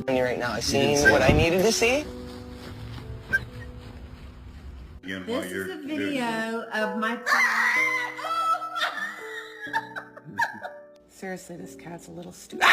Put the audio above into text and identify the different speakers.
Speaker 1: Right now, I've seen what I needed to see.
Speaker 2: This is a video of my Seriously, this cat's a little stupid.